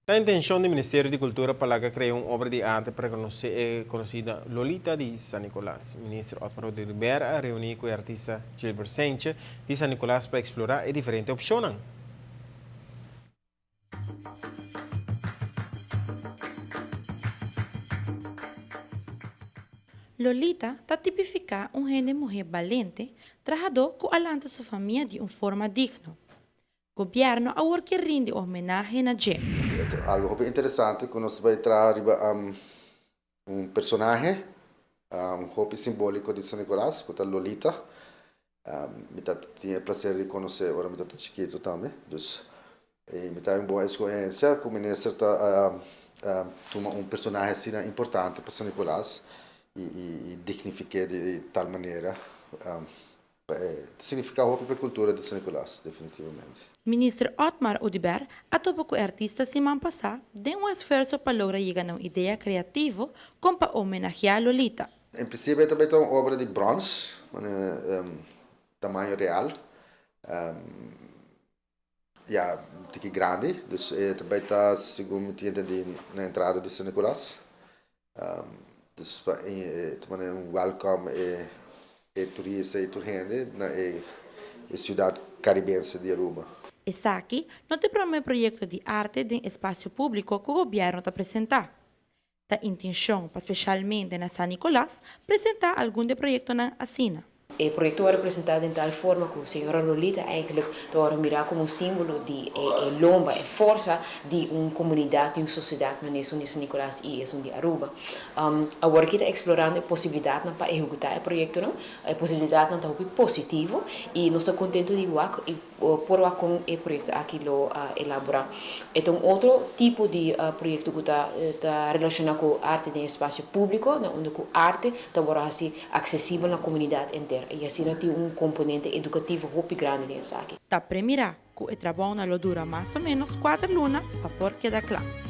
La intención del Ministerio de Cultura para crear una obra de arte conocida Lolita de San Nicolás. El ministro Otmar de Rivera reunió con el artista Gilbert Sánchez de San Nicolás para explorar diferentes opciones. Lolita está tipifica um gênero de mulher valente, trabajador que alanta sua família de uma forma digna. O governo agora que rende homenagem a Jé. Algo bem interessante que nós vai trazer personagem hobby simbólico de San Nicolás, que é Lolita. Me tinha prazer de conhecer, agora me está chiquito também. Me está uma boa experiência, que o ministro toma personagem assim importante para San Nicolás e dignifica de tal maneira. Significa hobby para a cultura de San Nicolás, definitivamente. Ministro Otmar Udibert atopa que o artista semana passada deu um esforço para lograr chegar a uma ideia criativa como para homenagear Lolita. Em princípio, é também uma obra de bronze, tamanho real. Tique grande, dus também está, segundo me entendi, na entrada de San Nicolás. Dus também um welcome e turista e turgente na cidade caribense de Aruba. Esse aqui não é o primeiro projeto de arte de espaço público que o governo está apresentando. A intenção, especialmente na San Nicolás, apresentar algum de projetos na Assina. O projeto foi apresentado de tal forma que a senhora Lolita eigenlijk te mirar como símbolo de lomba e força de uma comunidade, de uma sociedade, mas não é de San Nicolás e é de Aruba. Agora que está explorando a possibilidade para executar o projeto, a possibilidade está positivo e nós estamos contentos de por com o projeto aqui elaborar. Então, outro tipo de projeto que está relacionado com arte de espaço público, onde a arte está acessível na comunidade inteira. E assim tem um componente educativo muito grande nessa aqui. Está premirar que o trabalho dura mais ou menos 4 lunas para pôr queda claro.